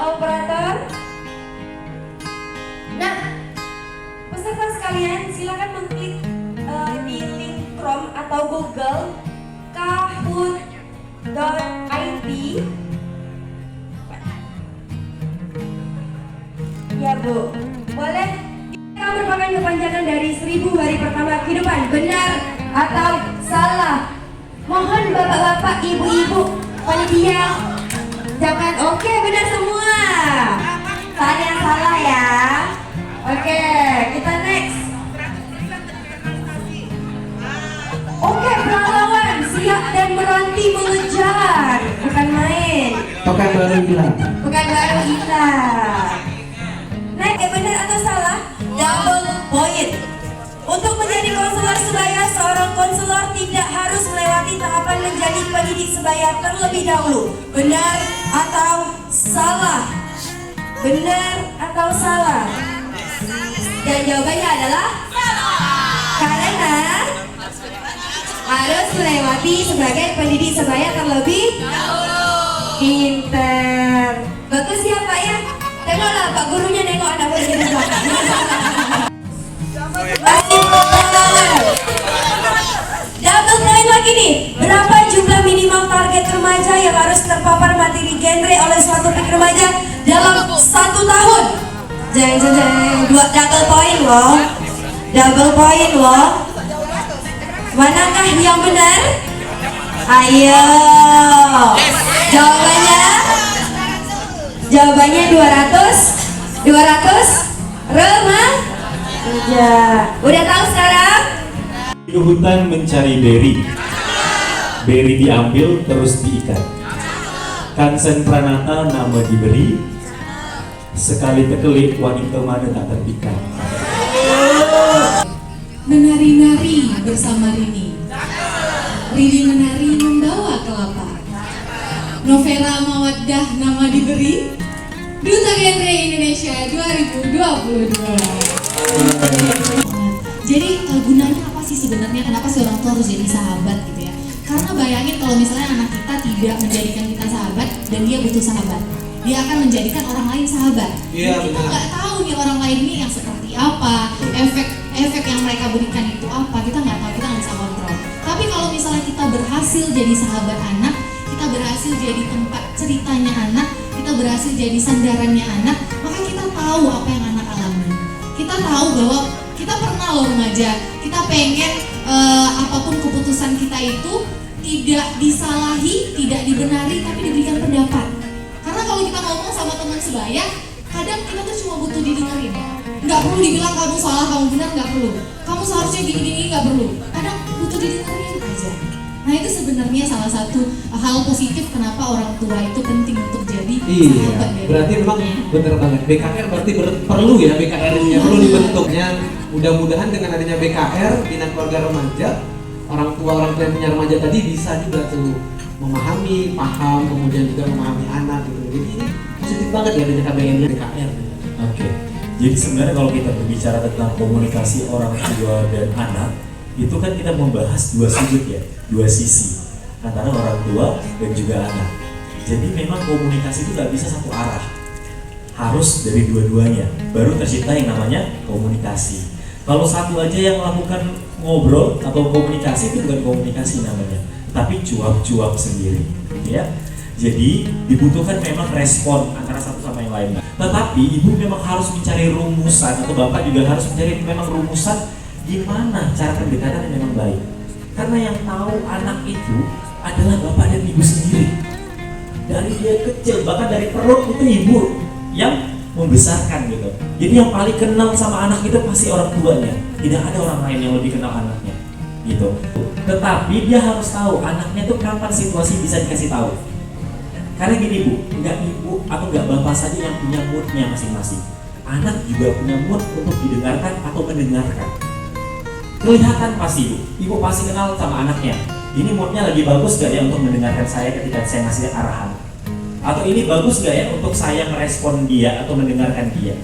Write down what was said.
operator. Nah, peserta sekalian silakan mengklik di link Chrome atau Google kahoot.it. Ya Bu, boleh. Kita merupakan kepanjangan dari 1000 hari pertama kehidupan. Benar atau salah? Mohon bapak-bapak, ibu-ibu, panitia jangan oke, benar semua. Saya yang salah ya. Oke, kita next. Oke, pahlawan siap dan meranti mengejar. Bukan main. Bukan baru hilang. Bukan baru hilang. Next, benar atau salah? Double point. Untuk menjadi konselor sebaya, seorang konselor tidak harus melewati tahapan menjadi pendidik sebaya terlebih dahulu. Benar atau salah? Benar atau salah? Dan jawabannya adalah salah. Karena harus melewati sebagai pendidik sebaya terlebih dahulu. Pinter. Bagus ya Pak ya? Tengoklah Pak gurunya nengok anak murid di belakang. Double point lagi nih. Berapa jumlah minimal target remaja yang harus terpapar materi genre oleh suatu peak remaja dalam 1 tahun? Jeng jeng jeng. Double point loh. Double point loh. Manakah yang benar? Ayo. Jawabannya 200 remaja. Udah tahu sekarang? Di hutan mencari beri. Beri diambil terus diikat. Kansen Pranata nama diberi. Sekali tekelik wanita mana tak terpikat. Menari-nari bersama Rini. Rini menari membawa kelapa. Novera Mawaddah nama diberi. Duta Genre Indonesia 2022. Jadi gunanya apa sih sebenarnya? Kenapa sih orang tua harus jadi sahabat gitu ya? Karena bayangin kalau misalnya anak kita tidak menjadikan kita sahabat dan dia butuh sahabat, dia akan menjadikan orang lain sahabat. Iya, Kita nggak tahu nih orang lain ini yang seperti apa, efek yang mereka berikan itu apa, kita nggak tahu, kita nggak bisa kontrol. Tapi kalau misalnya kita berhasil jadi sahabat anak, kita berhasil jadi tempat ceritanya anak, kita berhasil jadi sandarannya anak, maka kita tahu apa yang anak alami. Kita tahu bahwa kita pernah loh remaja, kita pengen apapun keputusan kita itu tidak disalahi, tidak dibenari, tapi diberikan pendapat. Karena kalau kita ngomong sama teman sebaya, kadang kita tuh cuma butuh didengarin. Nggak perlu dibilang kamu salah, kamu benar, nggak perlu. Kamu seharusnya gini-gini, nggak perlu. Kadang butuh didengarin aja. Nah itu sebenarnya salah satu hal positif kenapa orang tua itu penting untuk jadi sahabat. Iya, berarti memang bener banget. BKR berarti perlu ya, BKR-nya perlu dibentuknya. Mudah-mudahan dengan adanya BKR, Bina Keluarga Remaja, orang tua yang punya remaja tadi bisa juga tuh memahami, paham, kemudian juga memahami anak gitu. Jadi ini positif banget ya adanya KBN-nya BKR. Oke. Jadi sebenarnya kalau kita berbicara tentang komunikasi orang tua dan anak, itu kan kita membahas dua sudut ya, dua sisi antara orang tua dan juga anak. Jadi memang komunikasi itu nggak bisa satu arah, harus dari dua-duanya baru tercipta yang namanya komunikasi. Kalau satu aja yang melakukan ngobrol atau komunikasi itu bukan komunikasi namanya, tapi cuap-cuap sendiri, ya. Jadi dibutuhkan memang respon antara satu sama yang lain. Tetapi ibu memang harus mencari rumusan, atau bapak juga harus mencari memang rumusan gimana cara pendekatan yang memang baik. Karena yang tahu anak itu adalah bapak dan ibu sendiri. Dari dia kecil, bahkan dari perut itu ibu yang membesarkan gitu. Jadi yang paling kenal sama anak itu pasti orang tuanya. Tidak ada orang lain yang lebih kenal anaknya gitu. Tetapi dia harus tahu anaknya tuh kapan situasi bisa dikasih tahu. Karena gini Bu, nggak ibu atau nggak bapak saja yang punya moodnya masing-masing. Anak juga punya mood untuk didengarkan atau mendengarkan. Kelihatan pasti Bu, ibu pasti kenal sama anaknya. Ini moodnya lagi bagus gak ya untuk mendengarkan saya ketika saya ngasih arahan? Atau ini bagus gak ya untuk saya merespon dia atau mendengarkan dia?